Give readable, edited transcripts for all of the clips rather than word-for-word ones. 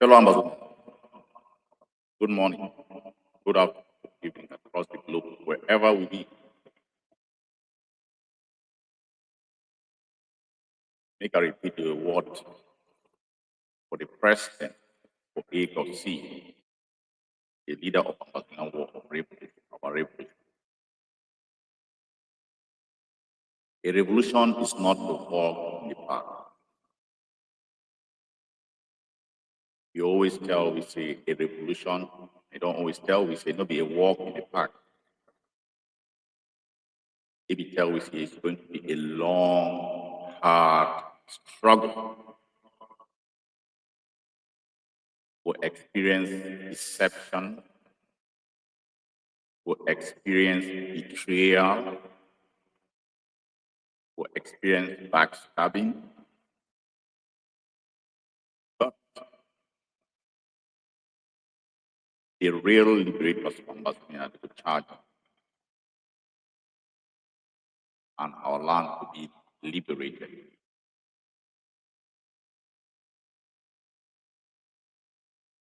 Fellow Ambazonia, good morning, good afternoon, good evening across the globe, wherever we be. Make a repeat the word for the president for A of C, the leader of Ambazonian War of Revolution, our revolution. A revolution is not a walk in the park. You always tell, we say a revolution. I don't always tell, we say not be a walk in the park. If you tell, we say it's going to be a long, hard struggle. Will experience deception, will experience betrayal, will experience backstabbing. But the real liberators from Ambazonia to charge and our land to be liberated.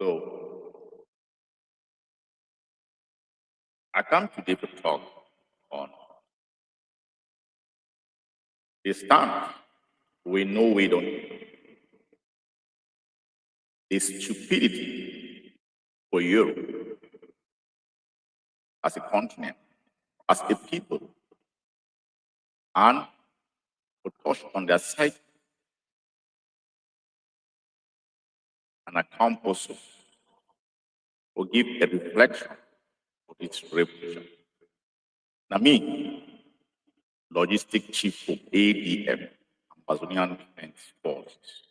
So I come today to talk on the stand we know we don't. The stupidity for Europe as a continent, as a people, and to touch on their side and account also or give a reflection of its revolution. Now me, logistic chief of ADF, Ambazonian Defense Forces,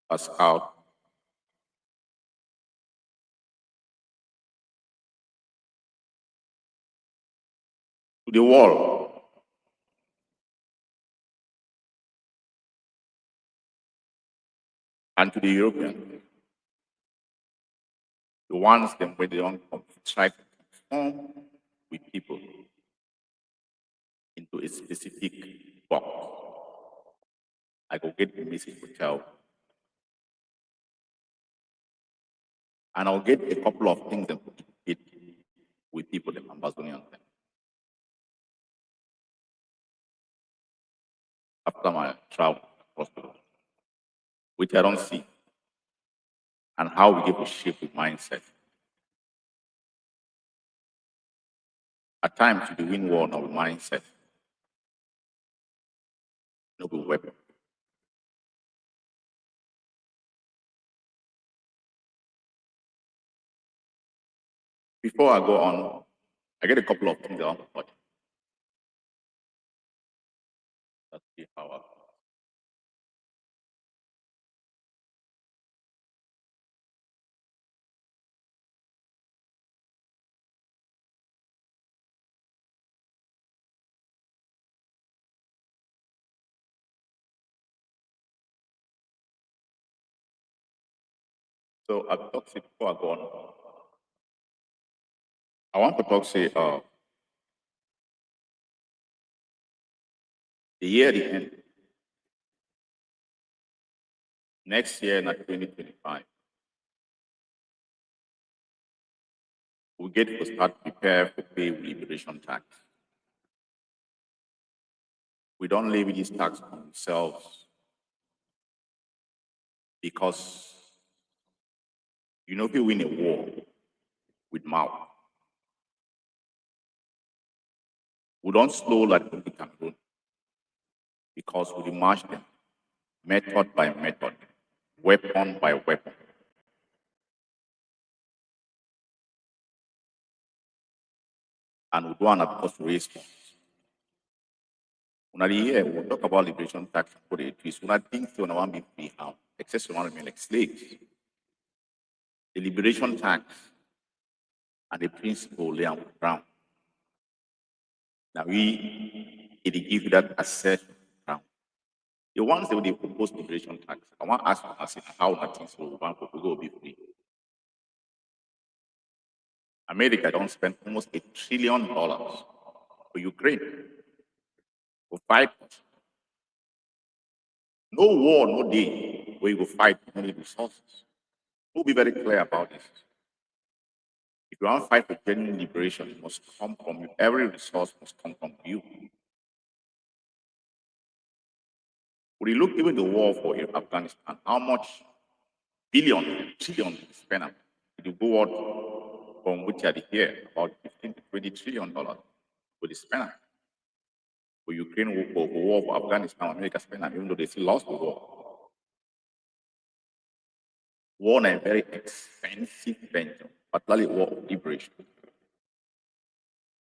Pascal, to the world. And to the Europeans, the ones that when they don't try to conform with people into a specific box. I go get the message to tell. And I'll get a couple of things that put it with people, the Ambazonians. After my travel across the world, which I don't see, and how we get to shape the mindset. At times, we win war on our mindset, no good weapon. Before I go on, I get a couple of things I want to touch. Let's see how I. So I've talked before I go on. I want to talk say the year the end. Next year, not 2025, we get to start prepare for pay liberation tax. We don't levy this tax on ourselves because you know if you win a war with mouth, we don't slow like we can do because we march them method by method, weapon by weapon. And we do an approach response. When I hear we'll talk about liberation tax for the twist, when I think so I want to be free how excess to remain like slaves. The liberation tax and the principle lay on the ground. Now it give you that access ground. The ones that they propose liberation tax, I want to ask you how nothing so one will go be free. America don't spend almost $1 trillion for Ukraine for 5 years. No war, no day. where you go fight many resources. We'll be very clear about this. If you want to fight for genuine liberation, it must come from you. Every resource must come from you. When you look even the war for Afghanistan, how much trillion spent on the war from which are here, about 15 to 20 trillion dollars for the spend. For Ukraine for war for Afghanistan, America spent even though they still lost the war. War is a very expensive venture, particularly war of liberation.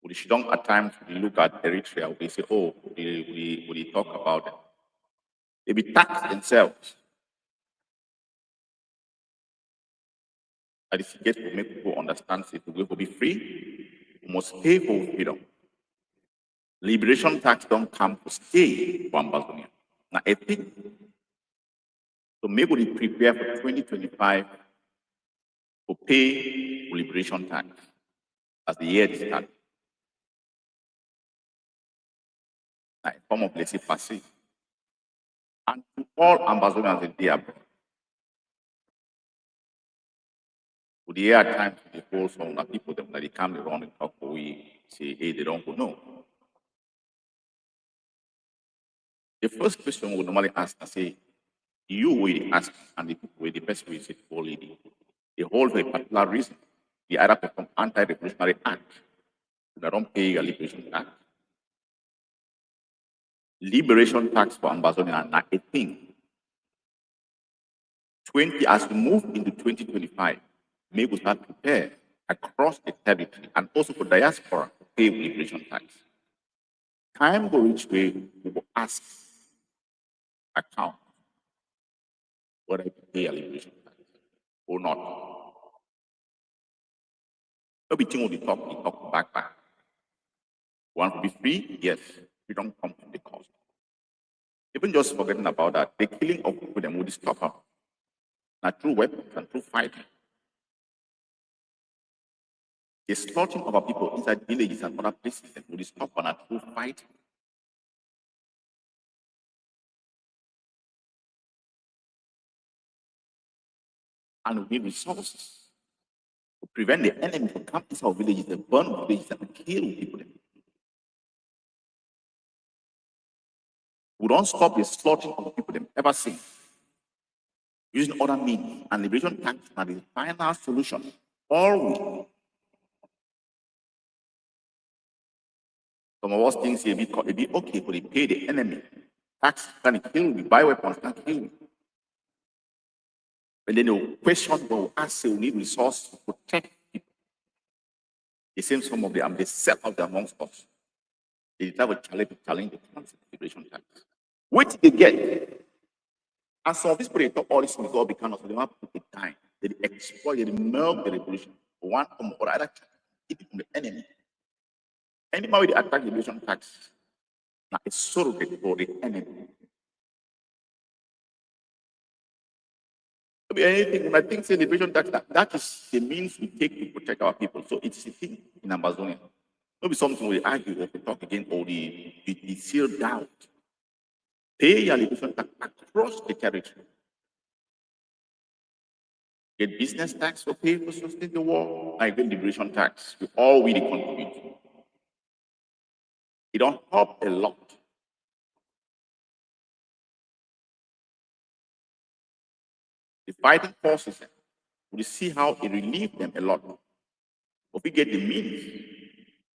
We don't at times we look at Eritrea, we say, oh, we talk about it. They be taxed themselves. And if you get to make people understand, if we're going to be free, we must pay for freedom. Liberation tax don't come to stay for Ambazonia. Now, I think so maybe we prepare for 2025 to pay liberation tax as the year starts. Like a form of laissez-passer. And to all Ambazonians in the with the air time to the whole some of people that they come around and talk we say, hey, they don't know. The first question we normally ask and say, you will ask, and the people will the best way say for lady. The whole for a particular reason. The either perform anti-revolutionary act. They don't pay a liberation tax. Liberation tax for Ambazonia are not a thing. 20 as we move into 2025, maybe we start prepare across the territory and also for diaspora to pay liberation tax. Time will reach where we will ask account whether I pay a liberation tax or not. Everything will be talk back. Want to be free? Yes. We don't come from the cost. Even just forgetting about that, the killing of people them would stop up. Not through weapons and through fighting. The slaughtering of our people inside villages and other places that would stop on through fighting. And we need resources to prevent the enemy from coming inside our villages and burn villages and kill people. We don't stop the slaughtering of people them ever since. Using other means and liberation tax are the final solution. Always. Some of us think it be okay for they pay the enemy. Tax can kill you, buy weapons can kill you. But then the question will ask, we need resources to protect people. The same some of them, they sell out amongst us. They have a challenge the concept of liberation tax. Which they get. And some of these people, they talk all this because they don't have the time. They exploit, they milk the revolution. One or other, it from the enemy. Anybody they attack the liberation tax, now it's surrogate for the enemy. Anything, when I think liberation tax, that is the means we take to protect our people. So it's a thing in Ambazonia. Not be something we argue or we talk again or the sealed doubt. Pay your liberation tax across the territory. Get business tax for pay for sustain the war, like the liberation tax. We all really contribute. It don't help a lot. The fighting forces, we see how it relieves them a lot. But we get the means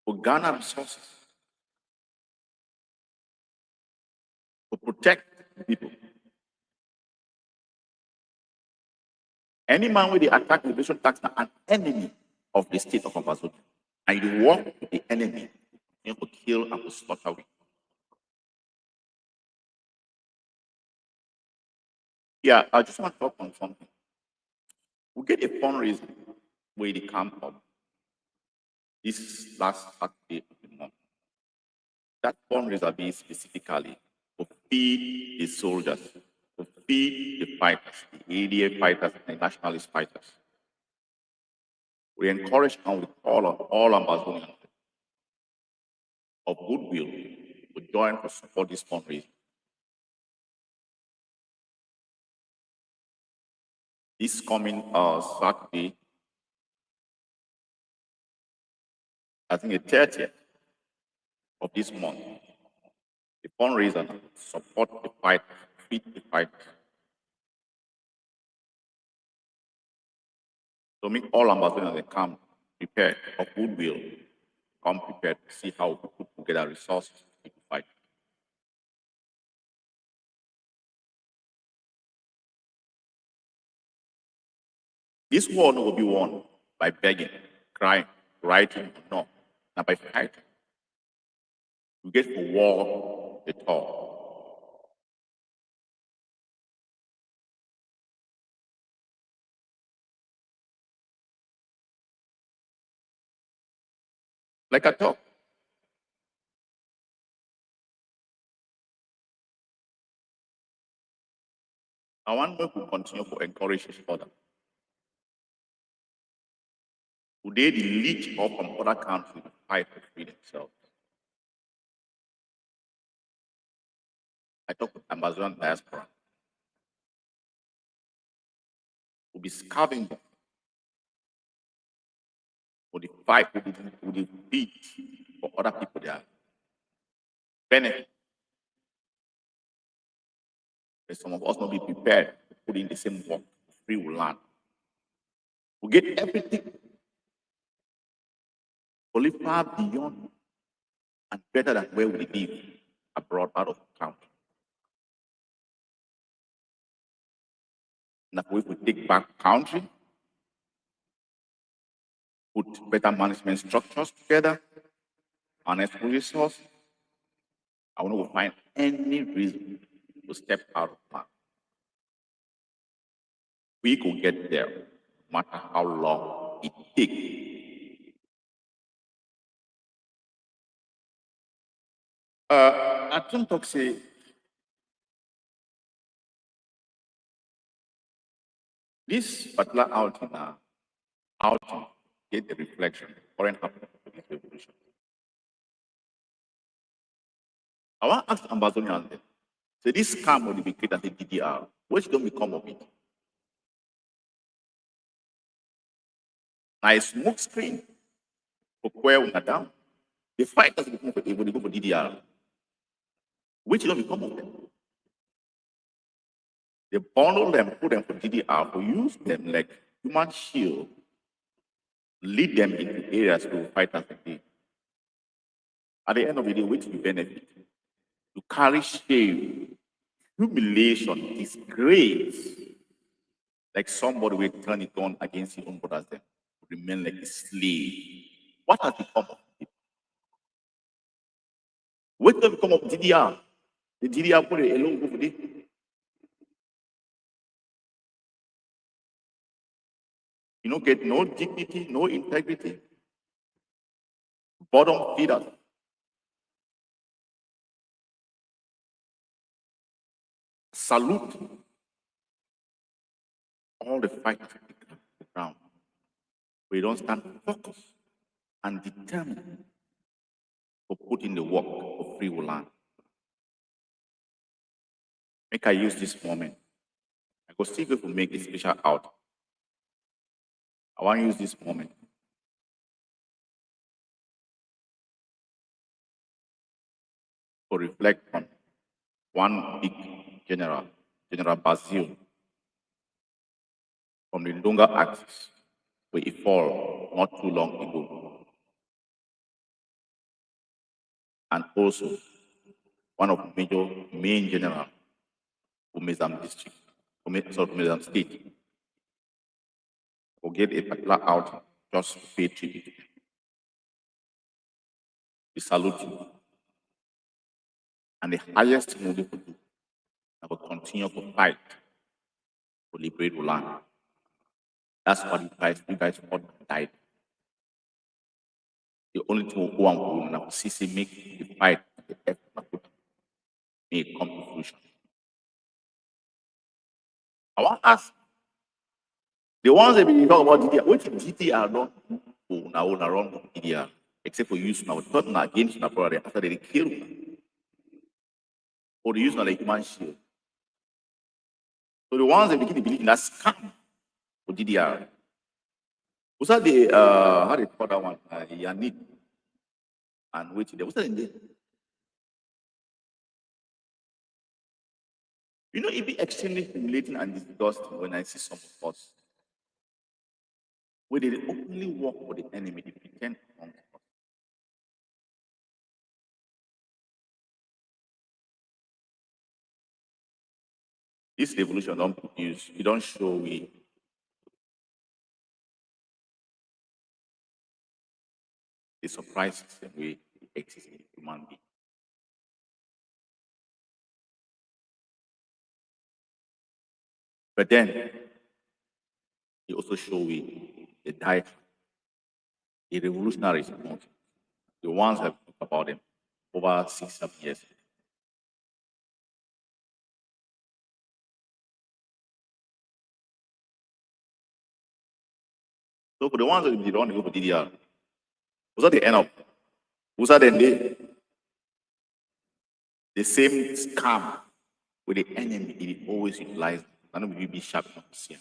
to garner resources to protect the people. Any man with the attack liberation tax is an enemy of the state of Ambazonia. And you work with the enemy, you to kill and to slaughter with. Yeah, I just want to talk on something. We get a fundraiser where they come up this last Saturday of the month. That fundraiser be specifically to feed the soldiers, to feed the fighters, the ADA fighters, and the nationalist fighters. We encourage and we call on all Ambazonians of goodwill to join to support this fundraiser. This coming Saturday, I think the 30th of this month, the fundraiser to support the fight, feed the fight. So make all Ambazonians that come prepared of goodwill, come prepared to see how we put together resources to fight. This war will be won by begging, crying, writing, no, not by fighting. We get for war the talk. Like I talk. I want to continue to encourage each other. Today, the leech of from other countries to fight to free themselves. I talk with Amazon diaspora. We'll be scavenging for the fight, for the beat for other people there. Benefit. But some of us not be prepared to put in the same work, free will learn. We get everything. Only far beyond and better than where we live abroad, out of town. And if we take back country, put better management structures together, harness resources, I want to find any reason to step out of plan. We could get there, no matter how long it takes. I don't talk say this particular outing get the reflection current happening to this revolution. I want to ask Ambazonia then. So this scam will be created as a DDR. What don't become of it? Now a smoke screen for where we are down. The fighters will go for DDR. Which don't become of them? They bundle them, put them for DDR, for use them like human shield, lead them into areas to fight as a team. At the end of the day, which will benefit? To carry shame, humiliation, disgrace, like somebody will turn it on against his own brothers, then remain like a slave. What has become of it? What will become of DDR? The DDR put it alone over there. You don't get no dignity, no integrity. Bottom feeders. Salute all the fight on the ground. We don't stand focused and determined to put in the work of free will land. Make I use this moment. I go still go to make a special out. I want to use this moment to reflect on one big general, General Basil, from the Lunga axis, where he fell not too long ago. And also one of the main general for Mezam district, Mezam state, will get a particular out just to pay tribute. We salute you. And the highest thing we could do, I will continue to fight to liberate the land. That's what you guys fought and died. The only thing we want to see make the fight may come to fruition. I want to ask the ones that we talk about DDR, what DDR don't do now around DDR, except for use now, not against the brother after they kill them. Or the use of the human shield. So the ones that begin to believe in that scam, or DDR. Was that the how do you call that one? Yannick and waiting there. What's that in there? You know, it be extremely humiliating and disgusting when I see some of us where they openly work for the enemy, they pretend amongst us. This revolution don't produce, it don't show we the surprises the way it exists in human being. But then it also show we the die, the revolutionaries among us, the ones that talk about them over 6-7 years. So for the ones that don't want to go for DDR, was that the end up? Was that then the same scam with the enemy it always utilized? I know we be sharp enough to see.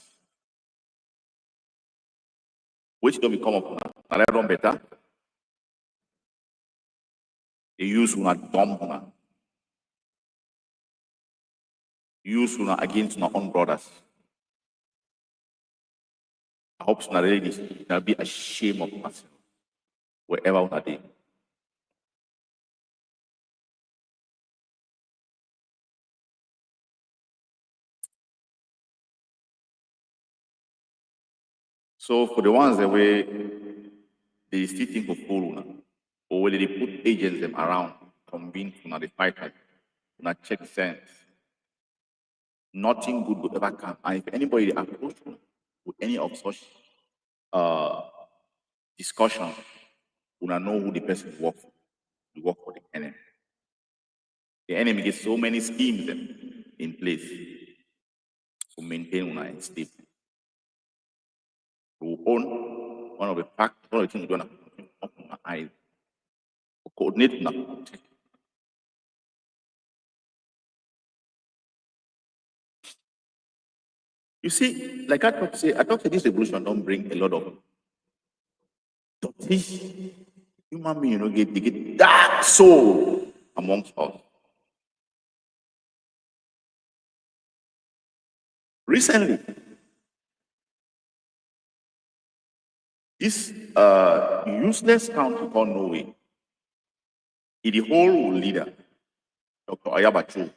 Which don't become up now. I run better. They use una dumb una. Use una against our own brothers. I hope una ladies will be ashamed of us wherever una dey. So for the ones that way they still think of una, or whether they put agents them around, convince una the fighters, una check sense. Nothing good will ever come. And if anybody approach you with any of such discussion, you know who the person work for. You work for the enemy. The enemy gets so many schemes in place to maintain una and stay. To own one of the facts, one of the things we're gonna open my eyes, to coordinate una. You see, like I thought this revolution don't bring a lot of dirty human being, they get dark soul amongst us. Recently, this useless country called Norway, the whole leader, Dr. Ayabacho,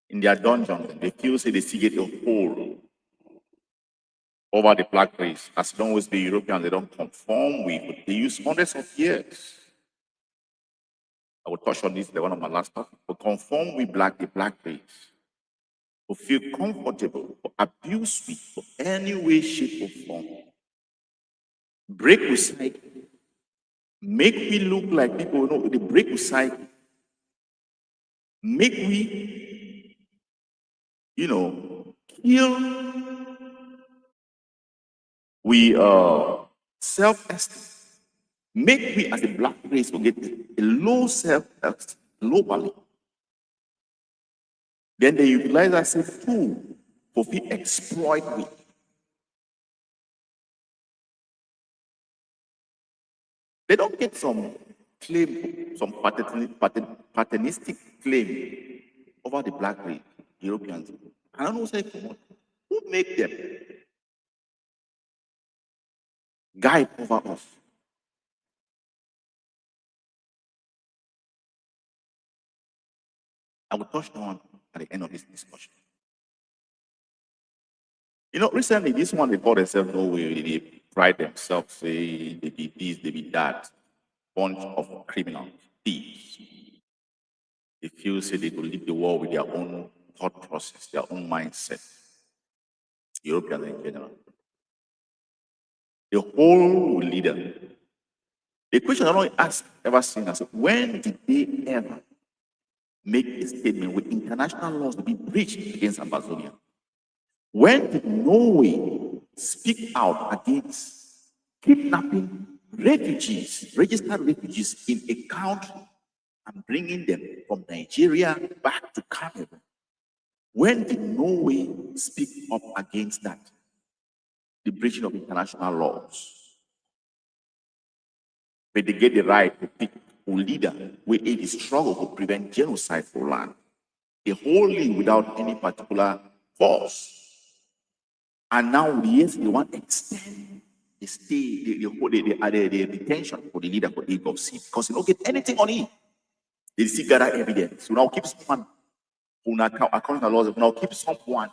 in their dungeon, they feel say they see get a hole over the black race. As long as the Europeans they don't conform with, but they use hundreds of years. I will touch on this in one of my last talks. To conform with the black race, to feel comfortable, to abuse with, for any way, shape, or form. Break with cycle. Make we look like people know the break with cycle. Make we, kill we self-esteem. Make we as a black race will get a low self-esteem globally. Then they utilize that as a tool for we exploit we. They don't get some claim, some paternistic claim over the black race, Europeans. I don't know who make them guide over us. I will touch on at the end of this discussion. Recently, this one they call themselves Norway, they pride themselves, say they be this, they be that. Bunch of criminals, thieves. They feel say they will lead the world with their own thought process, their own mindset. Europeans in general. The whole leader. The question I don't ask ever seen is when did they ever make a statement with international laws to be breached against Ambazonia? When did Norway speak out against kidnapping refugees, registered refugees in a country and bringing them from Nigeria back to Cameroon? When did Norway speak up against that? The breaching of international laws. But they get the right to pick a leader where it is struggle to prevent genocide for land. They hold it without any particular force. And now, yes, they want to extend the stay, the detention for the leader for the of sin because they don't get anything on it. They still gather evidence. So now keep someone who according to the laws, now keep someone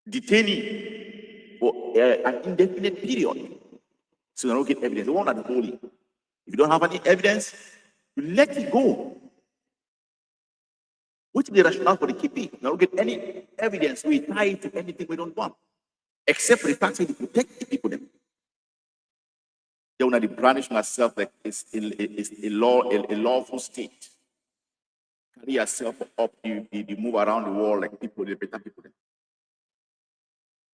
detaining for an indefinite period. So they don't get evidence. They want that holy. If you don't have any evidence, you let it go. Which is the rationale for the keeping? You don't get any evidence. We tie it to anything we don't want. Except for the fact that we protect the people. Then. They want to brandish myself like it's a lawful state. Carry yourself up, you move around the world like people, the better people. Then.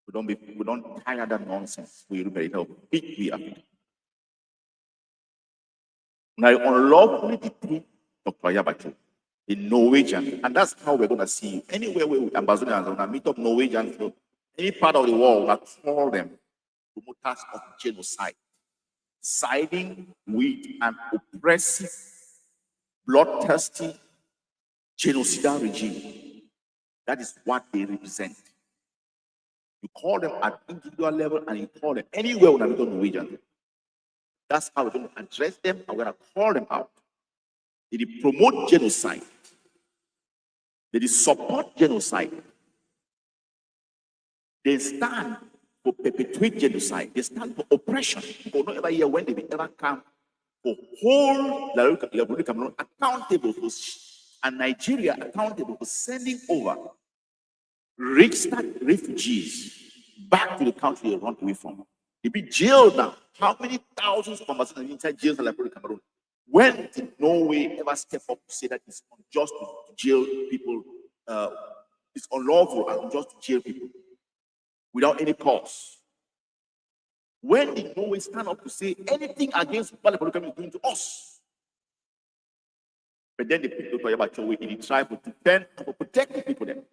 We don't tire that nonsense. We help big we are. Now unlawfully detain Dr. Yabacho, the Norwegian, and that's how we're gonna see you. Anywhere where Ambazonia is gonna meet up Norwegians, so any part of the world that call them promoters of genocide, siding with an oppressive, bloodthirsty, genocidal regime. That is what they represent. You call them at individual level and you call them anywhere when I meet Norwegian. That's how we're going to address them and we're going to call them out. They promote genocide. They support genocide. They stand for perpetuate genocide. They stand for oppression. Because not ever hear when they will ever come for whole La Republic Cameroon accountable for and Nigeria accountable for sending over registered refugees back to the country they run away from. They be jailed now. How many thousands of Ambazonians inside jails in La Republic Cameroon? When did Norway ever step up to say that it's unjust to jail people? It's unlawful and unjust to jail people without any cause? When did Norway stand up to say anything against what the Republic is doing to us? But then they picked Dr. Yabacho in the tribe to defend to protect the people there.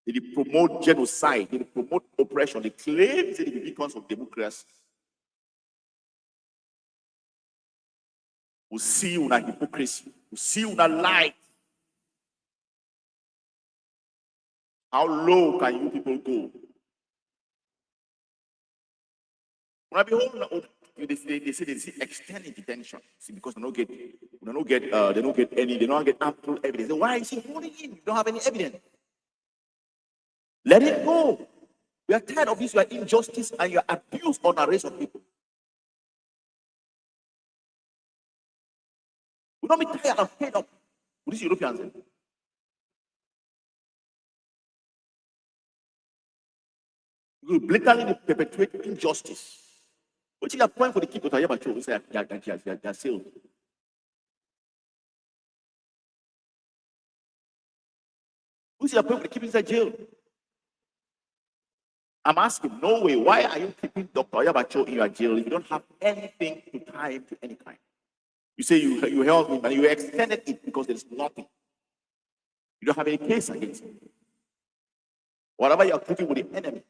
They promote genocide, they promote oppression, they claim that the beacons of democracy. We see una hypocrisy, we see una lie. How low can you people go? When I behold, they say extended detention. See, because they don't get ample evidence. Why is he holding him? You don't have any evidence. Let it go. We are tired of this, your injustice and your abuse on the race of people. We don't be tired of fed up with these Europeans. You blatantly perpetuate injustice. Which is a point for the people to hear about you. Say they are sealed. Which is a point for the keeping inside jail. I'm asking Norway, why are you keeping Dr. Yabacho in your jail if you don't have anything to tie him to any kind? You say you held him and you extended it because there's nothing. You don't have any case against him. Whatever you are putting with the enemy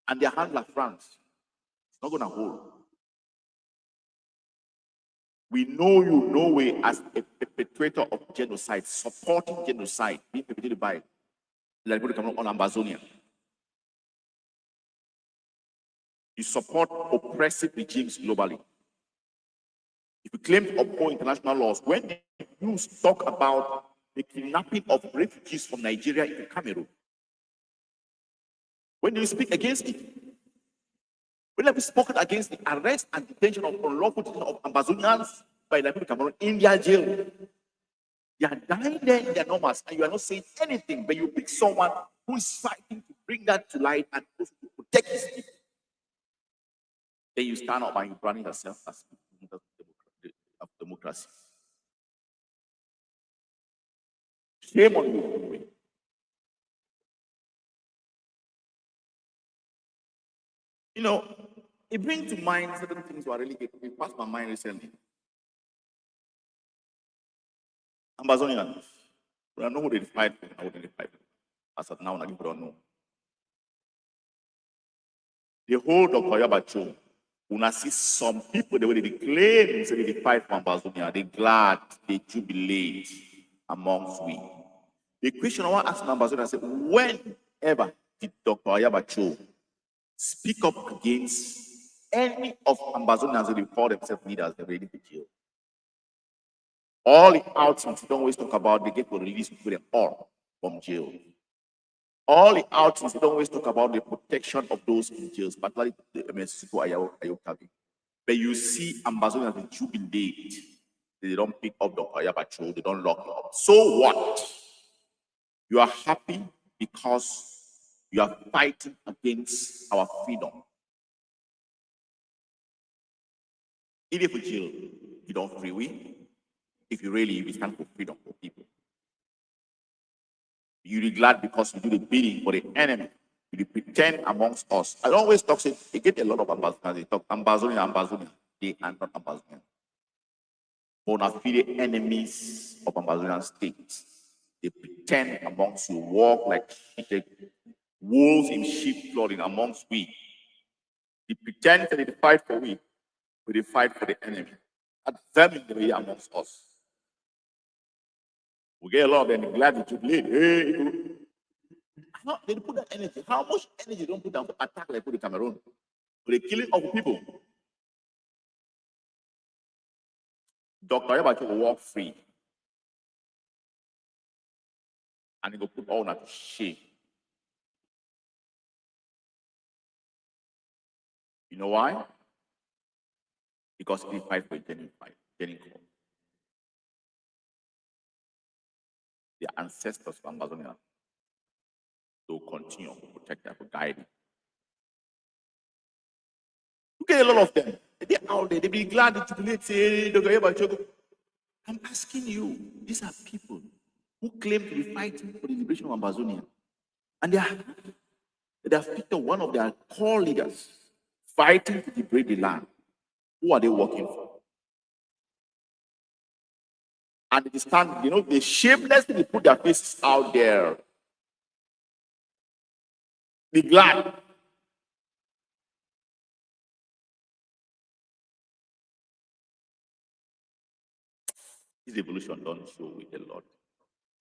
and their handler France, it's not going to hold. We know you, Norway, as a perpetrator of genocide, supporting genocide being perpetrated by the Republic of on Ambazonia. You support oppressive regimes globally. If you claim to uphold international laws, when did you talk about the kidnapping of refugees from Nigeria into Cameroon? When do you speak against it? When have you spoken against the arrest and detention of unlawful detention of Ambazonians by the Republic of Cameroon in their jail? They are dying there in their normas, and you are not saying anything, but you pick someone who is fighting to bring that to light and to protect his people. Then you stand up and you brand yourself as of democracy. Shame on you. You know, it brings to mind certain things that are really getting past my mind recently. Ambazonia. I know who they fight for, I wouldn't fight. As of now, I don't know. The whole Dr. Yabacho, when I see some people, they will claim, say they fight for Ambazonia, they glad, they jubilate amongst we. The question I want to ask Ambazonia, I said, whenever did Dr. Yabacho speak up against any of Ambazonians that they call themselves leaders, they're ready to jail? All the outings, don't always talk about, they get to release people all from jail. All the outings, they don't always talk about the protection of those in jails, particularly the Ayokabi. But you see Ambazonians in jubilate. They don't pick up the Ayabacho, they don't lock you up. So what? You are happy because you are fighting against our freedom. If you jail, you don't free will. If you really stand for freedom for people. You'll be glad because you do the bidding for the enemy. You pretend amongst us. I always talk, say, they get a lot of Ambazonians. They talk Ambazonia. They are not Ambazonian. Bona fide enemies of Ambazonian states. They pretend amongst you, walk like wolves in sheep clothing amongst we. They pretend that they fight for we, but they fight for the enemy. At them in the way amongst us. We get a lot of them glad to jubilate. Hey, how they put that energy? How much energy don't put down to attack like the Cameroon? For the killing of people. Dr. Yabacho will walk free. And he will put all that to shame. You know why? Because he fight for a genuine fight, genuine cause. The ancestors of Ambazonia will continue to protect them, to guide them. Look at a lot of them. They're out there, they be glad to jubilate, say, Dr. Yabacho. I'm asking you, these are people who claim to be fighting for the liberation of Ambazonia. And they have picked up one of their core leaders fighting to liberate the land. Who are they working for? And they stand, they shamelessly put their faces out there. Be glad. This evolution don't show with a lot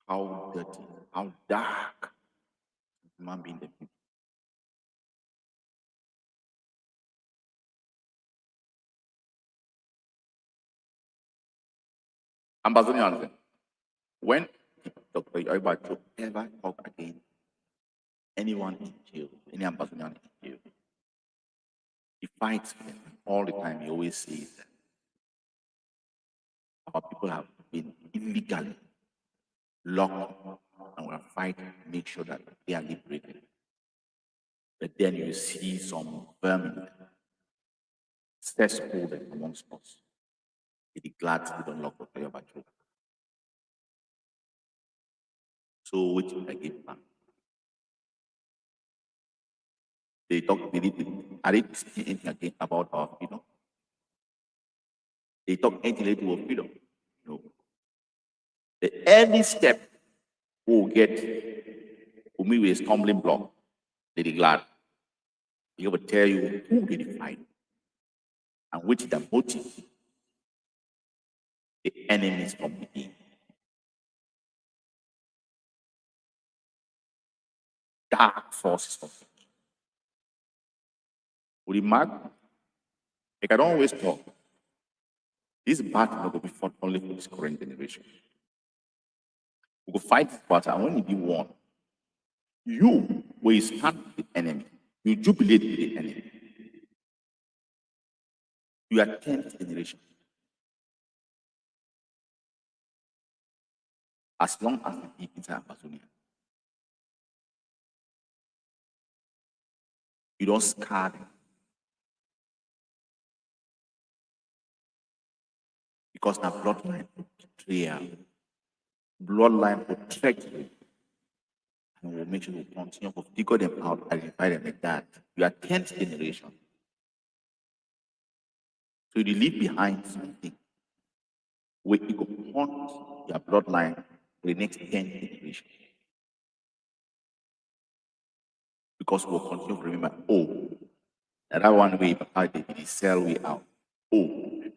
how dirty, how dark human being the people. Ambazonians, when Dr. Yabacho ever talk again, anyone in jail, any Ambazonian in jail, he fights for them all the time. He always says that our people have been illegally locked up and we're fighting to make sure that they are liberated. But then you see some vermin, cesspool amongst us. Be glad to don't lock up your battery. So which I give back. They talk, are they speaking again about our freedom? They talk anything about freedom. No. The early step will get for me with a stumbling block. They be glad. They will tell you who did it fight and which is the motive. The enemies from within. Dark forces of it. Would you mark? Like I don't always talk. This battle will be fought only for this current generation. We will fight this battle, and when it be won, you will stand with the enemy. You jubilate with the enemy. You are 10th generation. As long as the people are Ambazonia, you don't scar them. Because the bloodline betrayal, bloodline protect you. And we'll make sure we continue to figure them out, identify them like that. You are 10th generation. So you leave behind something where you can haunt your bloodline for the next 10 generations. Because we'll continue to remember, that one way Papa they sell way out.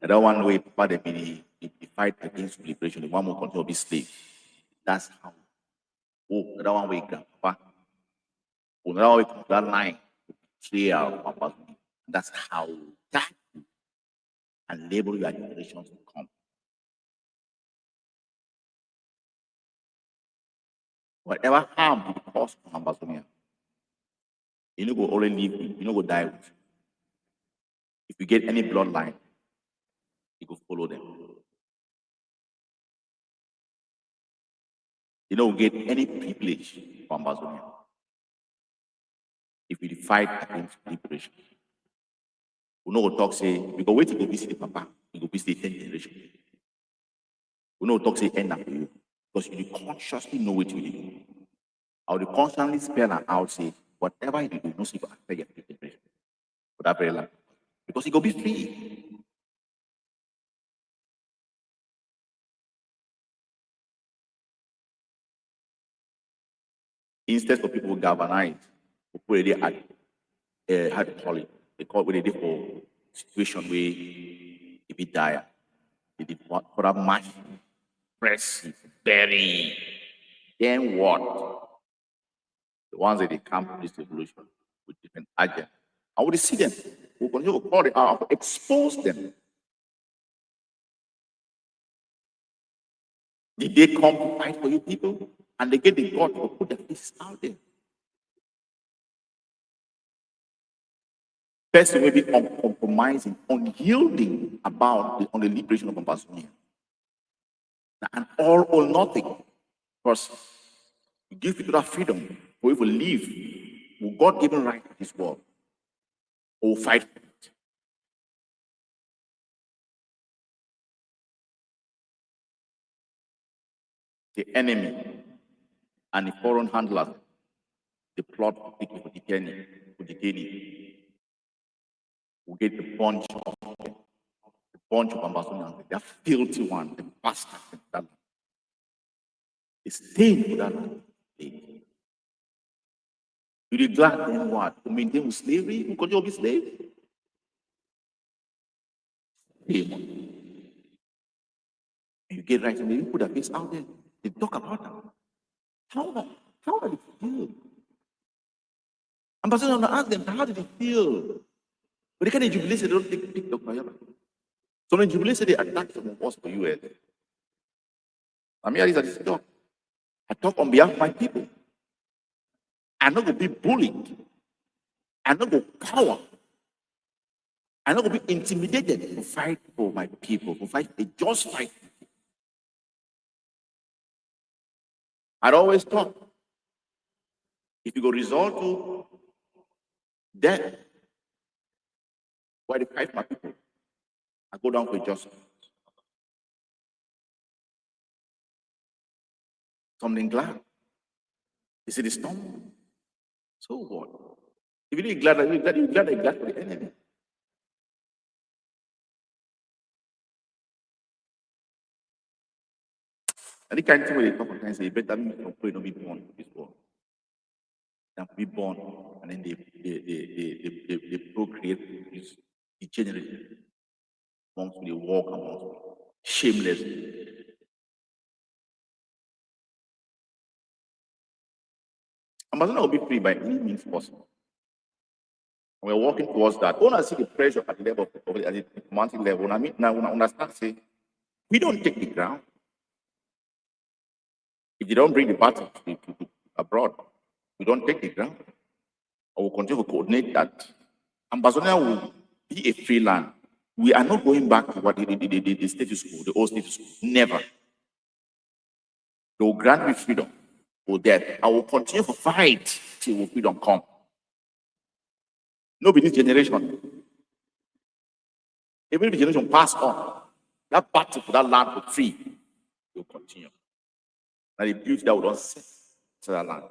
That one way Papa they fight against liberation, the one will continue to be slave. That's how. That one way Grandpapa. Another way that line to betray our Papa. That's how that and label your generations to come. Whatever harm you cause to Ambazonia, you know go only live with, you know go die with. If you get any bloodline, you go follow them. You don't get any privilege from Ambazonia if you fight against liberation. We know talk say, we go wait to go visit the Papa, we go visit the 10th generation. We know talk say end up for you because you consciously know what you do. I will constantly spell out say, whatever you do, no see go affect your generation for that very long. Because it go be free. Instead of people galvanize, people already had to call it. They call it what they did for situation where it be dire. They did what for a match, press, bury. Then what? The ones that they come to this revolution with different agenda. I would see them. We'll continue to call it out, expose them. Did they come to fight for you people? And they get the God to put their faces out there. Person will be uncompromising, unyielding about on the liberation of Ambazonia. An all or nothing person. You give people that freedom for you to live with God-given right in this world. Or fight for it. The enemy and the foreign handlers, the plot for detaining, will get the bunch of Ambazonians, they are filthy one, the bastard. They stay for that land. You be glad then what? To maintain with slavery? Who could you be slave? You get right and you put a face out there. They talk about that. How did it feel? Ambassador ask them, how did it feel? But they can't jubilate, they don't pick Dr. Yaba. So when jubilate, they attack some of us for US. I'm here is talk. I talk on behalf of my people. I'm not going to be bullied. I'm not going to cower. I'm not going to be intimidated to fight for my people, to fight a just fight. I'd always talk. If you go resort to death, why they fight my people? I go down for justice. Something glad. You see the storm? So what? If you're glad, you're glad for the enemy. And the kind of thing where they talk sometimes say, better me pray not be born to this world. Than be born and then they procreate, produce, degenerate amongst they walk amongst shamelessly. Amazon will be free by any means possible. And we're working towards that. When I see the pressure at the level of at the diplomatic level, I mean, now when I understand, say, we don't take the ground. If they don't bring the battle to abroad, we don't take the ground. I will continue to coordinate that. Ambazonia will be a free land. We are not going back to what the status quo, the old status quo. Never. They will grant me freedom or death. I will continue to fight till freedom come. Nobody this generation. Even if the generation pass on, that battle for that land for free will continue. And the beauty that will not set to that land.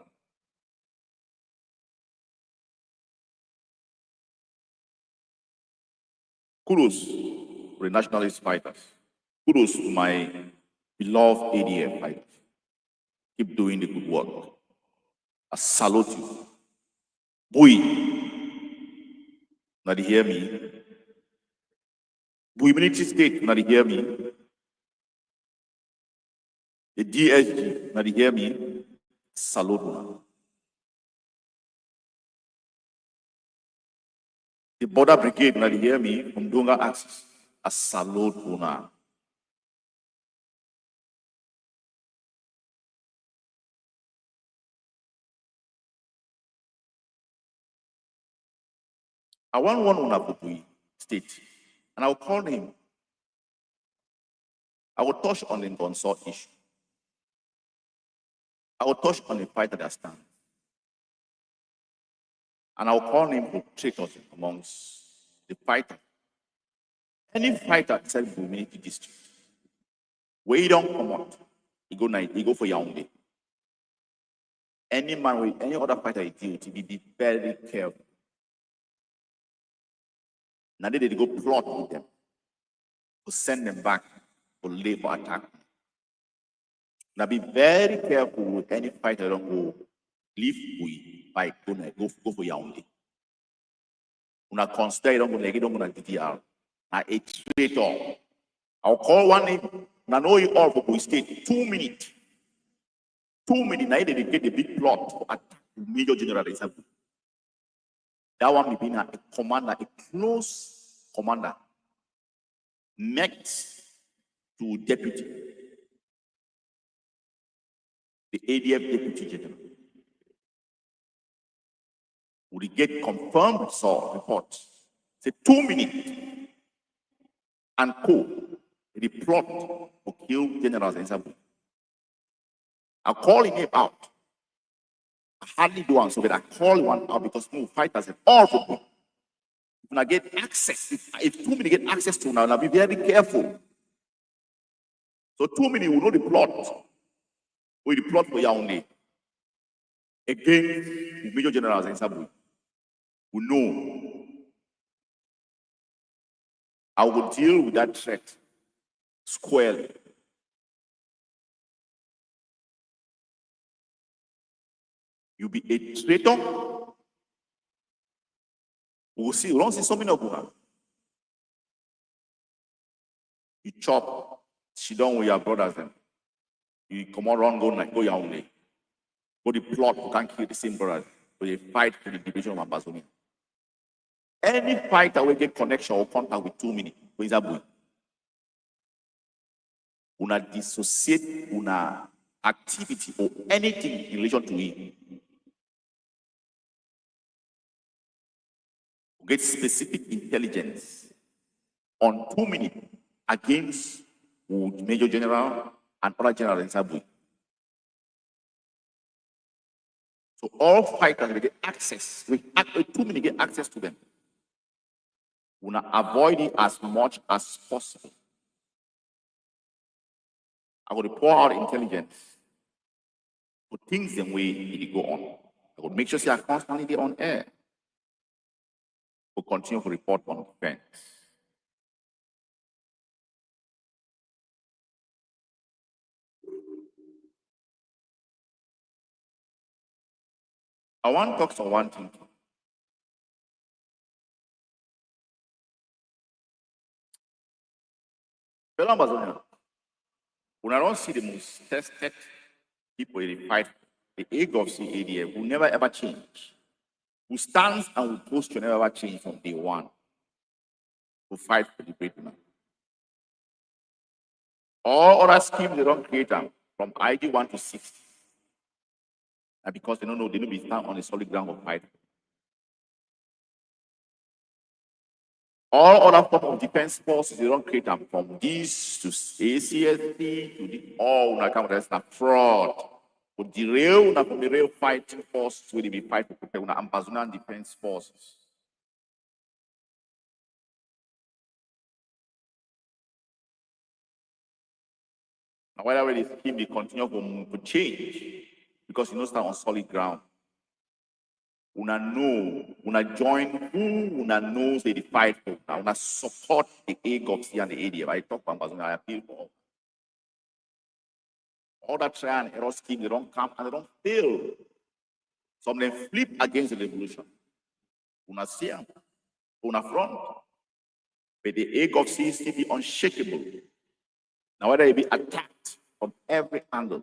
Kudos to the nationalist fighters. Kudos to my beloved ADF fighters. Keep doing the good work. I salute you. Bui. Now you hear me? Bui military state, now you hear me? The DSG, now you hear me? Salute now. The border brigade, now you hear me? From Donga Axis. I salute una. I want one Unabui state, and I'll call him. I will touch on the consort issue. I will touch on the fight that stand. And I'll call him for traitors amongst the fighter. Any fighter inside the community district, where you don't come out, you go for Yaoundé. Any man with any other fighter you deal with, be very careful. Now they go plot with them, to send them back for labor attack. Now be very careful with any fighter don't go leave we by go for Yaoundé. Una consider don't go DDR. Now a traitor. I'll call one name. Now know you all for state 2 minutes. 2 minutes. Now they get the big plot for attack Major General Isabu. That one be a commander, a close commander, next to deputy, the ADF deputy general. We get confirmed report. Say 2 minutes and the plot to kill General Isabu. I call him out. I hardly do one, so that I call one out because no fighters at all for me. When I get access, if 2 minutes get access to now, I'll be very careful. So 2 minutes will know the plot. Or the plot for Yaoundé. Against Major General Isabu. We know. I will deal with that threat squarely. You be a traitor. We'll see. We don't see so many of them. You chop, sit down with your brothers. Then you come around, go your own way. Go the plot, you can't kill the same brothers. So you fight for the division of Ambazonia. Any fighter will get connection or contact with 2 minutes. For example, una dissociate una activity or anything in relation to it. Get specific intelligence on 2 minutes against Major General and other general in Sabui. So all fighters will get access. We 2 minutes get access to them. We want to avoid it as much as possible. I will pour out intelligence for things the way it go on. I will make sure they are constantly on air. We'll continue to report on defense. I want to talk on one thing. Fellow Ambazonia, when I don't see the most tested people in the fight, the egg of CADF will never ever change. Who stands and will post to never change from day one to fight for the great man. All other schemes they don't create them from ID 1 to 60. And because they don't know, they don't be stand on a solid ground of fight. All other form of defense forces they don't create them from this to ACSP to the all that's not fraud. But the real from the real fighting force will be fight to protect Ambazonian defense forces. Now, whether this scheme will continue to change because you know stand on solid ground. Una know, una join who una knows they fight for. Una support the AGOPC and the ADF. I talk about Ambazonia, I appeal for. All that try and error scheme, they don't come and they don't fail. Some of them flip against the revolution. Una see them, una front. But the egg of sea still be unshakable. Now, whether it be attacked from every angle,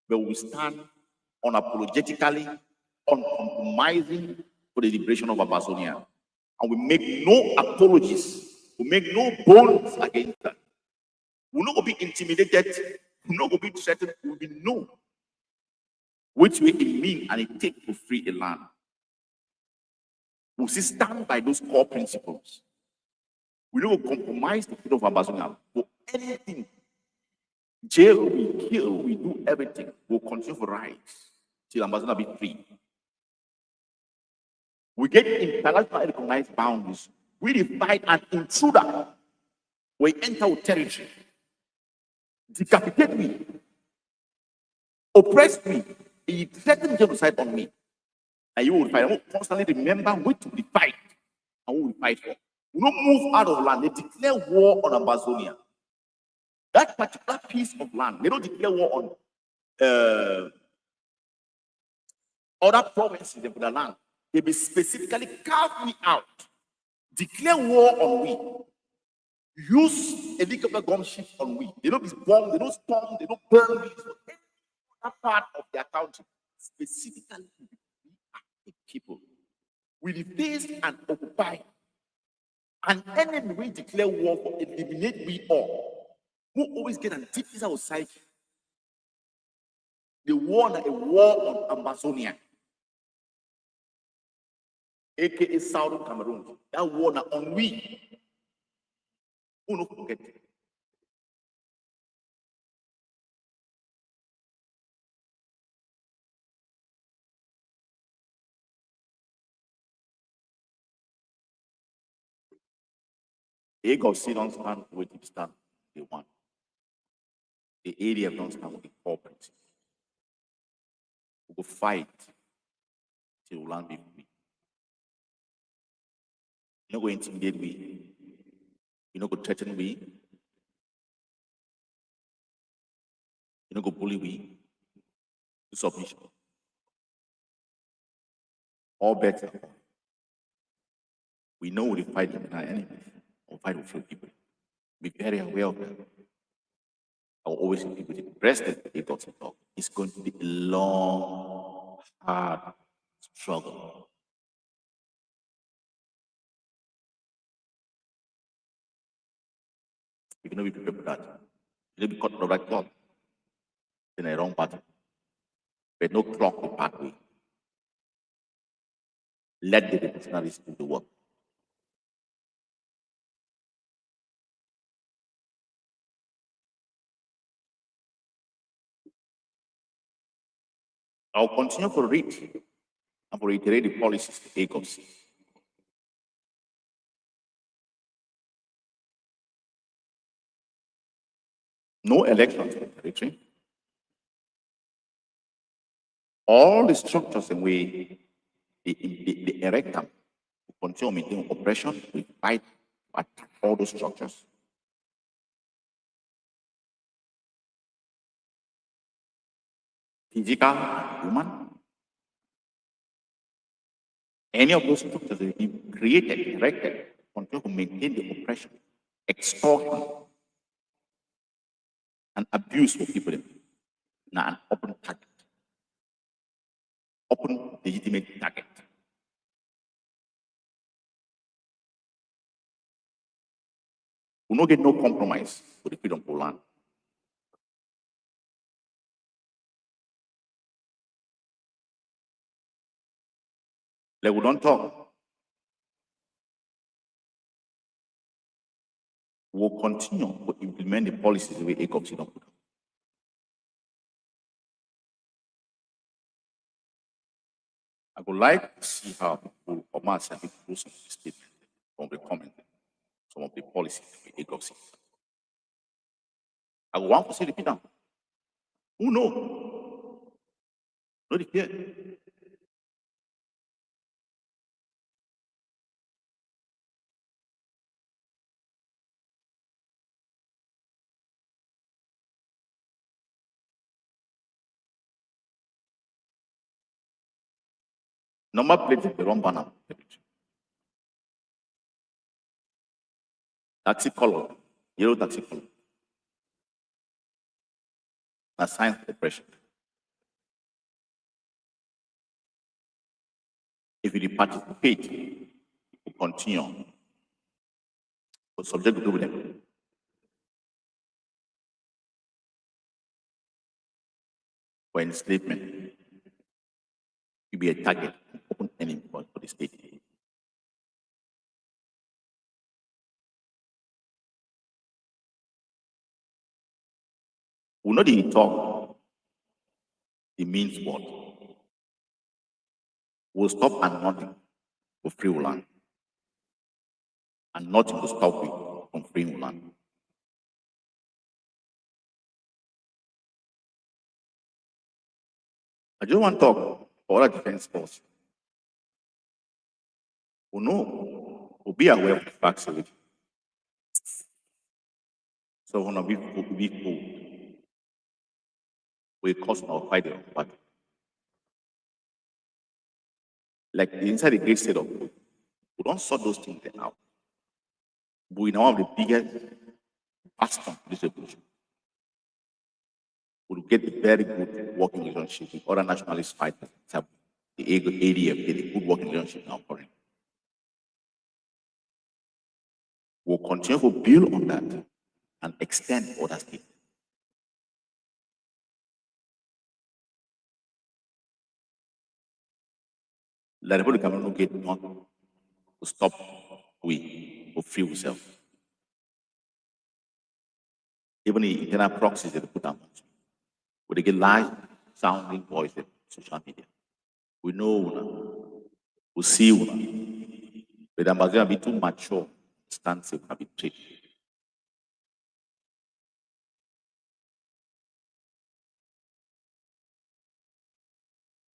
but we stand unapologetically, uncompromising for the liberation of Ambazonia. And we make no apologies, we make no bones against that. We're not going to be intimidated, we're not going to be threatened, we will know which way it means and it takes to free a land. We'll still stand by those core principles. We don't compromise the freedom of Ambazonia for anything. Jail, we kill, we do everything. We'll continue for rights till Ambazonia be free. We get internationally recognized boundaries. We define an intruder. We enter our territory. Decapitate me. Oppress me. He threatened genocide on me. And you will fight. I will constantly remember what to fight and what we fight for. We don't move out of land. They declare war on Ambazonia. That particular piece of land, they don't declare war on other provinces of the land. They be specifically carve me out, declare war on we, use helicopter gunships on we. They don't be bombed, they don't storm, they don't burn me. So that part of their country, specifically, we are the people. We face and occupy an enemy. We declare war for eliminate we all. Who always get a deep inside our psyche. They won a war on Ambazonia, aka Southern Cameroon. That war on we. Who not forget it? The egg of sea don't stand with it stand. They want. The area don't stand with the corporate. We will fight till land be free. You're not going to intimidate we. You're not going to threaten we. You're not going to bully we. To submission. All better. We know we fight with our enemies or fight with few people. Be very aware of that. I will always say people breast the got to talk. It's going to be a long, hard struggle. You cannot be prepared for that. You need to be caught on the right clock in a wrong pattern. But no clock the pathway. Let the revolutionaries do the work. I'll continue to read and reiterate the policies of the ACOPS. No elections in the territory. All the structures in way they erect them to continue maintaining oppression, we fight to attack all those structures. Physical and human. Any of those structures that we created, erected, continue to maintain the oppression, extortion, and abuse of people. Now, an open target, open legitimate target. We don't get no compromise with the freedom of land. Like we don't talk. We'll continue to implement the policies the way ACOPS don't put. I would like to see how people come out and do some statement from the comment, some of the policies the ACOPS. I want to see the people. Who know? Not the Number plate is the wrong banner. Taxi color, yellow taxi color. A sign of oppression. If you participate, you continue. But subject to them. For enslavement, you be a target, open enemy for the state. We know the talk, it means what? We'll stop and nothing for free land. And nothing will stop you from freeing land. I just want to talk for other defense force. We know, we'll be aware of the facts of it. So when we food, we cause our fight of battle. Like inside the great state of food, we don't sort those things out. But we now have the biggest bastion distribution. We'll get a very good working relationship with other nationalist fighters. The ADF, get a good working relationship now for him. We'll continue to build on that and extend other states. The Republic of Cameroon get not to stop we or free ourselves. Even the internal proxies that they put on, where they get live sounding voice on social media. We know, we see, but the Ambazonia be too mature, stance will be tricky.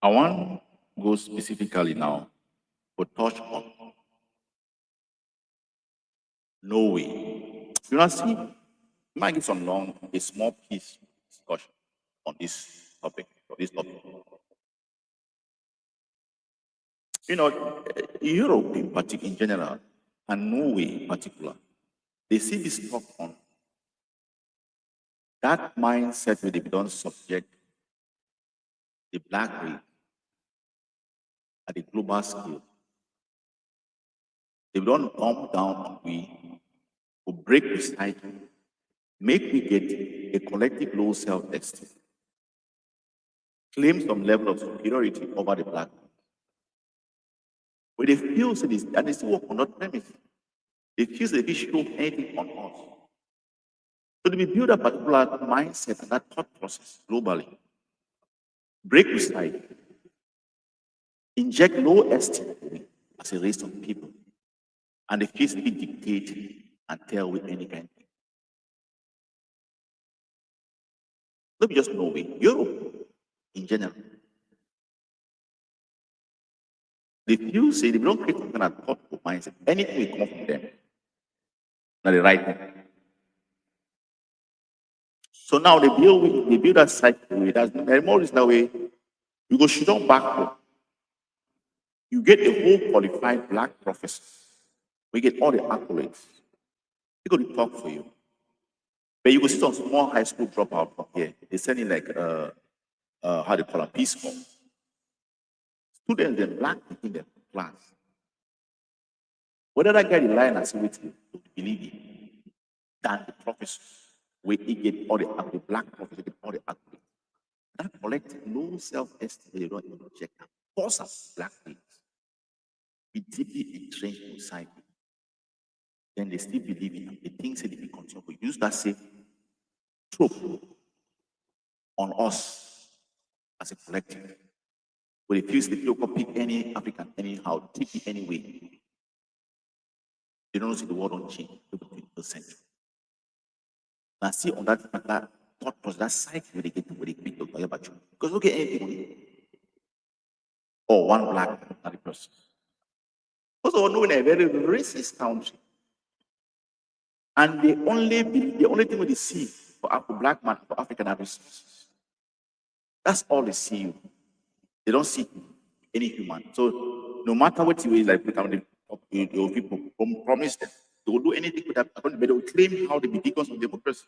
I want to go specifically now for touch on Norway. You know, see, might give some long, a small piece discussion on this topic, You know, Europe in particular, in general, and Norway in particular, they see this talk on that mindset where they don't subject the black race at the global scale. They don't come down on we to break the cycle, make me get a collective low self-esteem, claim some level of superiority over the black man. But they feel so this, and they still work on that premise. They feel that they show anything on us. So to be build a particular mindset and that thought process globally, break the cycle, inject low esteem as a race of people, and they physically dictate and tell with any kind of thing. Not just Norway, Europe in general. They feel say they don't create some kind of thoughtful mindset. Anything will come from them. Not the right thing. So now they build that cycle. That's more is that way. You go shoot on backward. You get a whole qualified black professor. We get all the accolades. They go to talk for you. But you go see some small high school dropout from here. They send in like how they call a peace corps. Students and black people in the class. Whether that guy is lying and say with you, believe him, than the professor, where he get all the black professor get all the accolades. That collective low self-esteem, they don't even check that. Cause us black things. Be deeply entrenched in society. Then they still believe in them. They think that they can continue to use that same trope on us as a collective. But if you still pick any African anyhow, take it anyway. They don't see the world on change in the 21st century. Now see on that thought process, that cycle where they get to where they pick up about you. Because look at anything or one black another person. Also known in a very racist country. And the only thing they see for black man, for African resources. That's all they see. They don't see any human. So no matter what you is like, people promise them they will do anything with that, but they will claim how they be beacons of democracy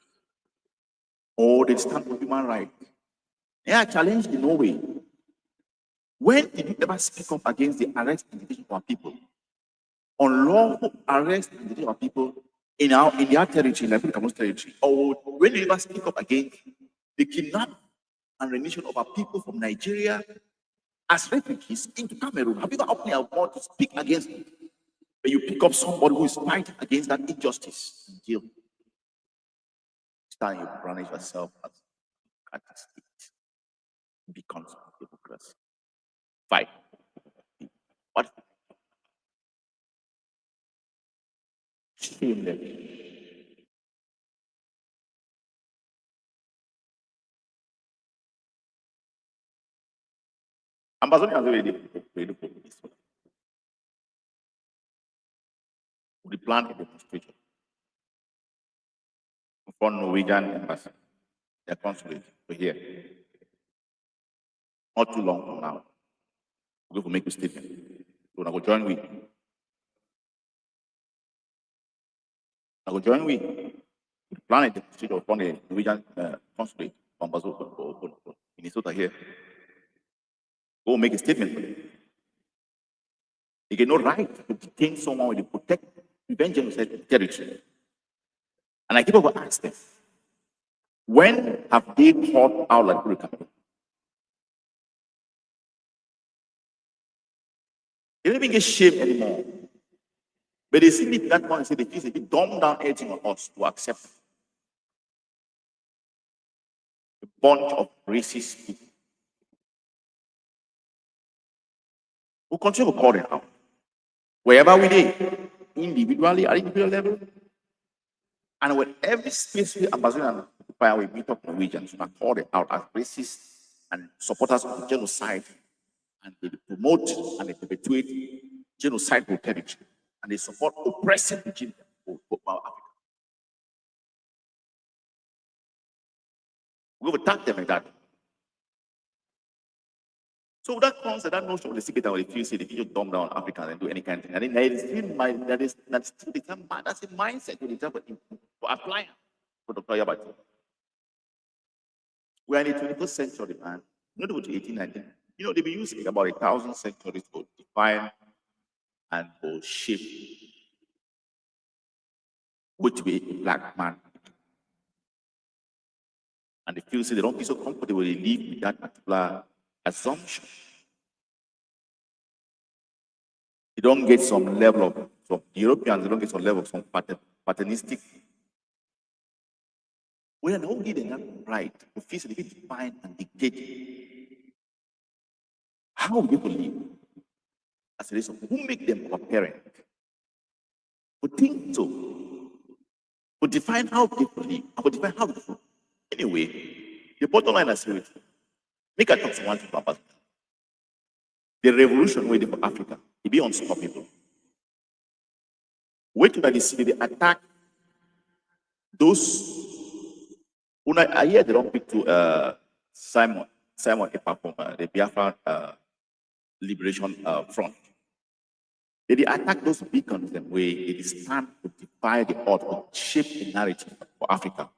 or they stand for human rights. Yeah, I challenged in Norway. When did you ever speak up against the arrest and detention of our people? Unlawful arrest and detention of people in their territory, like Cameroon's territory, or when did you ever speak up against the kidnapping and rendition of our people from Nigeria as refugees into Cameroon? Have you ever opened your mouth to speak against it? When you pick up somebody who is fighting against that injustice and jail, it's time you brand yourself as a state becomes democracy. Fight. What? Shame them. Ambazonia has already prepared for this. We plan a demonstration for Norwegian embassy, their consulate, we're here. Not too long from now, we're going to make a statement. So I will join with. I will join with. We plan a demonstration upon the Norwegian consulate, Ambazonia, Minnesota here. Go make a statement. They get no right to detain someone with the protect, prevent genocide territory. And I keep on asking them, when have they called out like Cameroon? They don't even get shame anymore. But they see that one and say they feel a bit dumb down everything on us to accept a bunch of racist people. We'll continue to call them out. Wherever we did, individually at individual level, and with every space we Ambazonia occupy, we meet up Norwegians and call them out as racist and supporters of genocide, and they promote and they perpetuate genocide brutality, and they support oppressive regime for Africa. We will attack them like that. So that concept, that notion of the secret or the few say, if you dumb down Africans and do any kind of thing, I think that's still that's a mindset to apply for Dr. Yabati. We are in the 21st century, man. Not about 1819. You know, they've been using about 1,000 centuries to define and to shape which way a black man. And they feel say they don't feel so comfortable they live with that particular assumption. They don't get some level of, some Europeans, they don't get some level of some paternalistic. We are not given that right to physically define and dictate how people live as a result. Who make them our parent? Who think so? Who define how people live? Who define how people. Anyway, the bottom line is make a talk to one about the revolution waiting for Africa. It be unstoppable. Wait till they see they attack those. When I hear they don't pick to Simon Epa from the Biafra Liberation Front. They attack those beacons the way they stand to defy the odds or shape the narrative for Africa.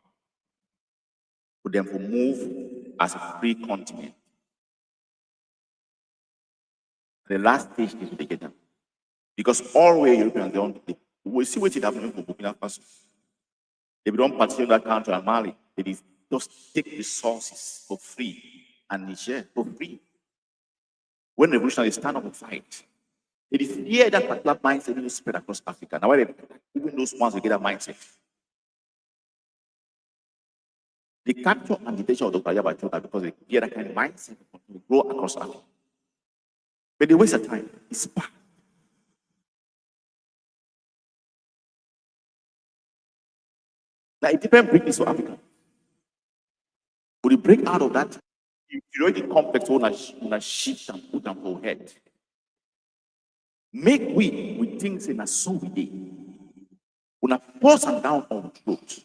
For them to move as a free continent. The last stage is to get them. Because all way Europeans don't, we see what is happening for Burkina Faso. They don't participate in that country and Mali. They just take resources for free and Niger for free. When revolutionaries stand up and fight, it is here that particular mindset will spread across Africa. Now, even those ones who get that mindset, the capture and detention of Dr. Yabachota because they get that kind of mindset to grow across Africa. But they waste of time. It's bad. Like a different break is for Africa. Would you break out of that inferiority complex on a shift and put them for head? Make we things in a so we did. When I force and down on throat,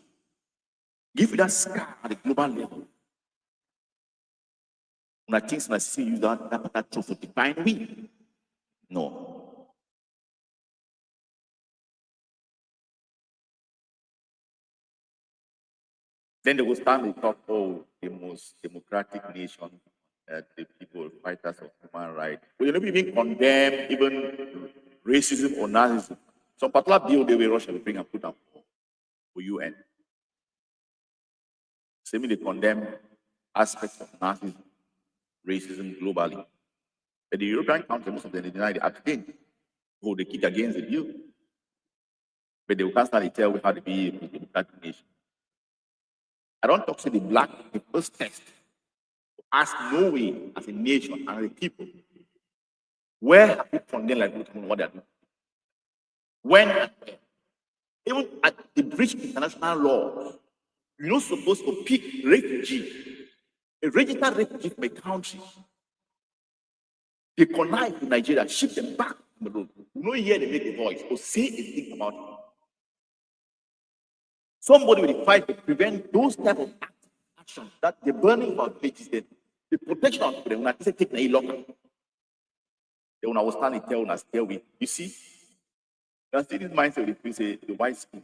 give you that scar at the global level. When I think I see you that truth to define we. No. Then they will stand and talk, oh, the most democratic nation, the people, fighters of human rights. Well, you don't even condemn even racism or Nazism. Some particular bill they will Russia will bring and put up for UN. Same they condemn aspects of Nazism, racism globally. But the European countries, most of them, they deny, they abstain. Oh, they kick against the bill. But they will constantly tell how to be a democratic nation. I don't talk to the black, the first test. Ask Norway as a nation and the people, where have you condemned like what they are doing? When and where? Even at the breach international law, you're not supposed to pick refugee, a registered refugee from a country. They connive to Nigeria, ship them back on the road. You know, here they make a voice or say anything about it. Somebody will fight to prevent those type of actions, that the burning of villages, the protection of them. When I say take a locker, then when I was standing there, when I stay with, you see, that's this mindset of the people say the white skin,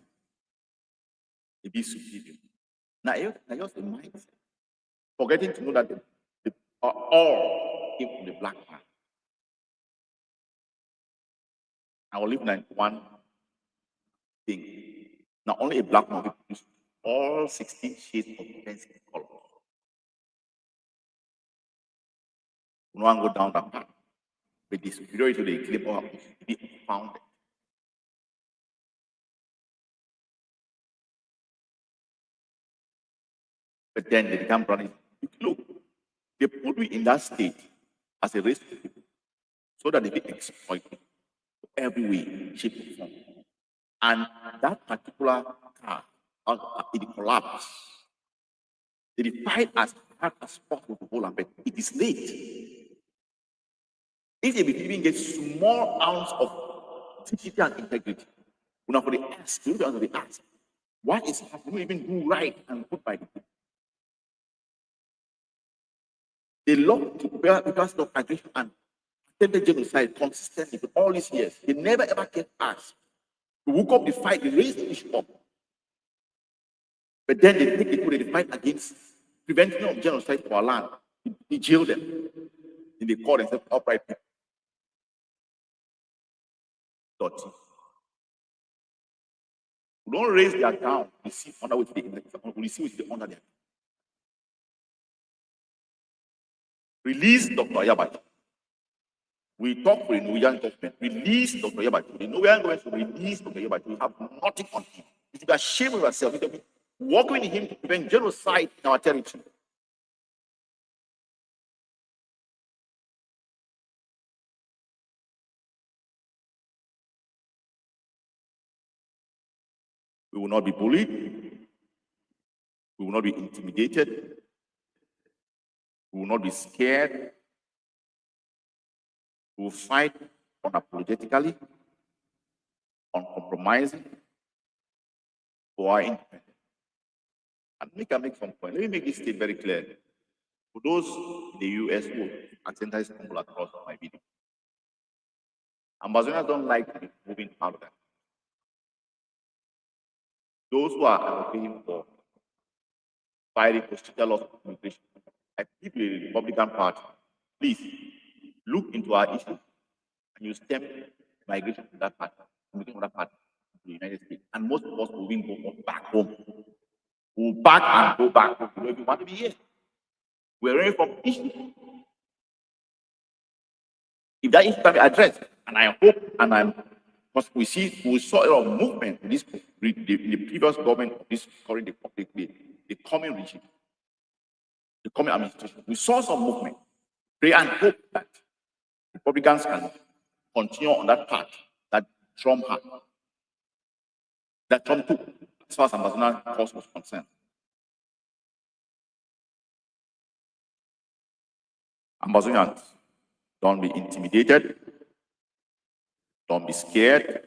it be superior. Now, just the mindset, forgetting to know that the all came from the black man. I will leave one thing. Now, only a black man will produce all 16 shades of pencil color. No one go down that path. But the superiority they claim or be found. But then they become running. Look, they put me in that state as a race so that they be exploited every way, shape, or form. And that particular car, it collapsed. They fight as hard as possible to hold on, but it is late. If they even get small ounce of dignity and integrity, when for the ask, you answer the ask, why is it happening? Even do right and put by the people? They love to bear because of aggression and attempted genocide consistently for all these years. They never ever get asked to hook up the fight, they raise the issue up. But then they take it to the fight against preventing of genocide for our land. They jail them. And they call themselves upright people. Dirty. We don't raise their down. We see under which they we see which they under them. Release Dr. Yabati. We talk for the Norwegian government. Release Dr. Yabati. The Norwegian government should release Dr. Yabati. We have nothing on him. We should be ashamed of ourselves. We should be working with him to prevent genocide in our territory. We will not be bullied. We will not be intimidated. We will not be scared. We will fight unapologetically, uncompromising for our independence. And make some point. Let me make this state very clear. For those in the US who accidentally stumble across my video, Ambazonians don't like to be moving out of that. Those who are advocating for fighting constitutional laws of immigration, like people in the Republican Party, please look into our issue and you stem migration to that party, immigration to that party, to the United States. And most of us will even go back home. We'll back and go back home. We want to be here. We're ready for issue. If that issue can be addressed, and I hope, and we saw a lot of movement in this the previous government of this current the coming regime, the coming administration. We saw some movement. Pray and hope that Republicans can continue on that path that Trump had, that Trump took, as far as Ambazonia cause was concerned. Ambazonians, don't be intimidated. Don't be scared.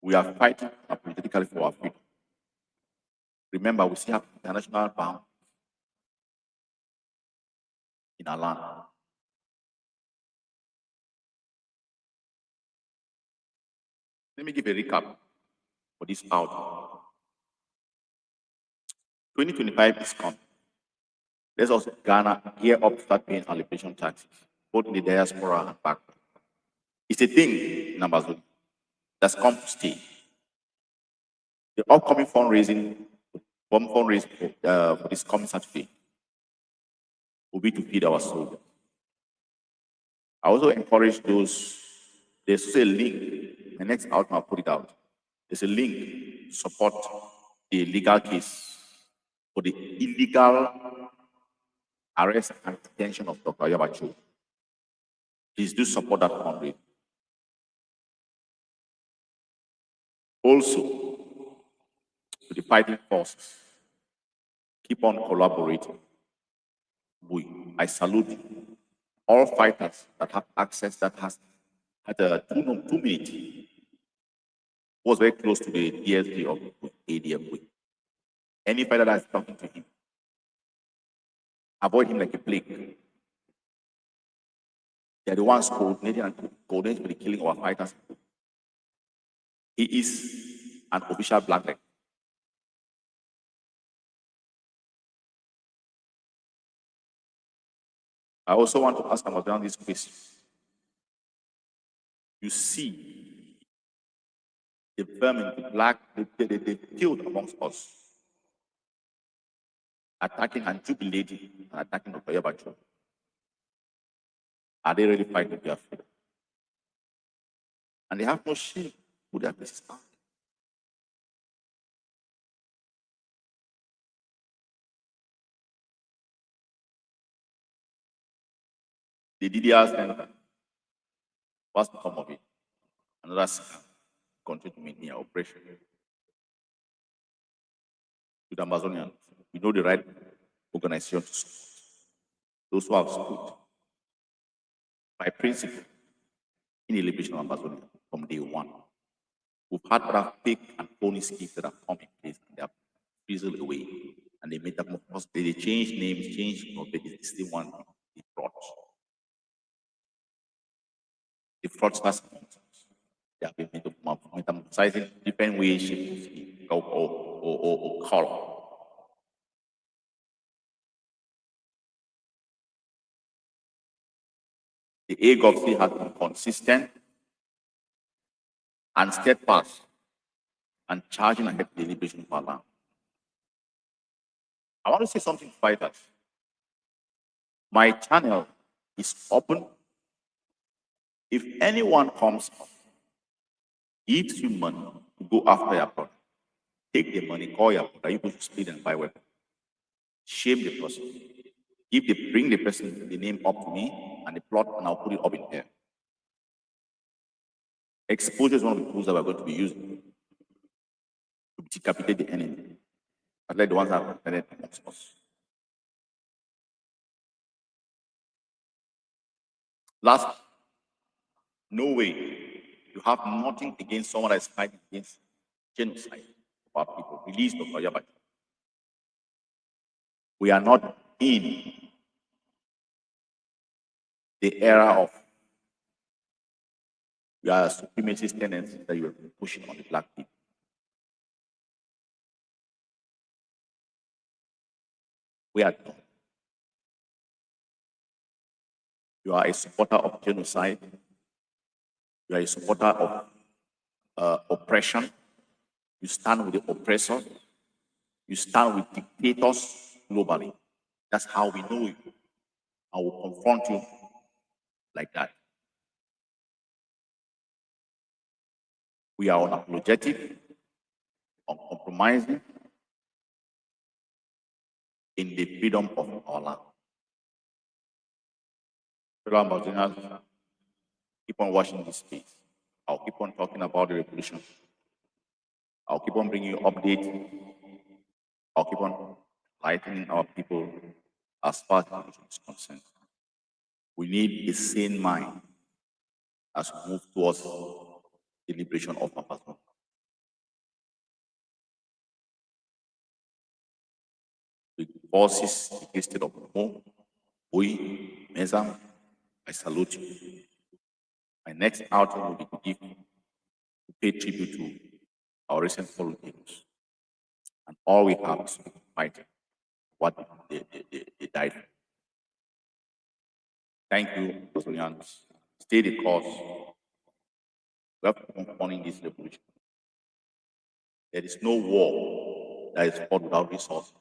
We are fighting politically for our freedom. Remember, we still have international boundaries. in our land. Let me give a recap for this out. 2025 is coming. Let's also Ghana gear up to start paying our liberation taxes, both in the diaspora and back. It's a thing in Ambazonia that's come to stay. The upcoming fundraising for this coming Saturday will be to feed our soldiers. I also encourage those, there's a link, the next out I'll put it out. There's a link to support the legal case for the illegal arrest and detention of Dr. Yabacho. Please do support that fundraising. Also, to the fighting forces, keep on collaborating. I salute you. All fighters that have access, that has had a 2 minute, was very close to the DSG of ADM. Any fighter that is talking to him, avoid him like a plague. They're the ones coordinating for the killing of our fighters. He is an official blackleg. I also want to ask Ambazonia this question. You see the vermin, the black, the field amongst us, attacking and jubilating and attacking Dr. Yabacho. Are they really fighting their freedom? And they have no shame with their places out. The DDR center, what's the form of it? Another scam, continue to maintain our oppression. With Ambazonians, we know the right organization to support. Those who have stood by principle in the liberation of Ambazonia from day one. We've had other fake and phony schemes that have come in place and they have fizzled away. And they made them, of course, they change names, change, but it's still one the fraud. The fraudsters, they have been metamorphosizing different ways, shapes, or color. The AGOVC has been consistent and steadfast and charging ahead the liberation of our land. I want to say something to fighters. My channel is open. If anyone comes up, gives you money to go after your product, take the money, call your product, you go to split and buy weapon. Shame the person. Bring the person, the name up to me and the plot, and I'll put it up in there. Exposure is one of the tools that we're going to be using to decapitate the enemy. But like the ones that have committed amongst us. Last, Norway, you have nothing against someone that is fighting against genocide of our people. Release Dr. Yabacho. We are not in the era of your supremacist tendencies that you are pushing on the black people. We are done. You are a supporter of genocide. You are a supporter of oppression. You stand with the oppressor. You stand with dictators globally. That's how we know you. I will confront you like that. We are unapologetic, uncompromising in the freedom of our land. Fellow Ambazonians, keep on watching this space. I'll keep on talking about the revolution. I'll keep on bringing you updates. I'll keep on lightening our people as far as the revolution is concerned. We need a sane mind as we move towards the liberation of Ambazonia. The forces existed of home, Boy, Meza, I salute you. My next outing will be to pay tribute to our recent fallen heroes. And all we have is to fight what they died for. Thank you, Amazonians. Stay the course. We have to confront this revolution. There is no war that is fought without resources.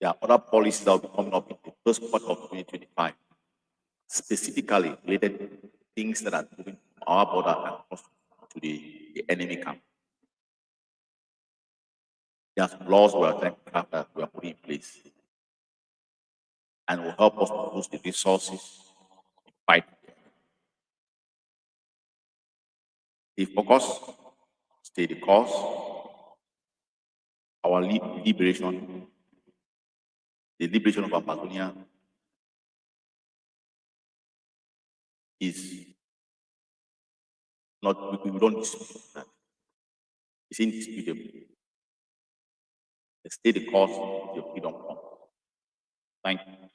There are other policies that will be coming up in the first quarter of 2025, specifically related to things that are moving from our border and across to the enemy camp. There are some laws we are trying to craft that we are putting in place and will help us to boost the resources to fight. Stay focused, stay the course. Our liberation, the liberation of Ambazonia is not, we don't dispute that. It's indisputable. Stay the course, your freedom comes. Thank you.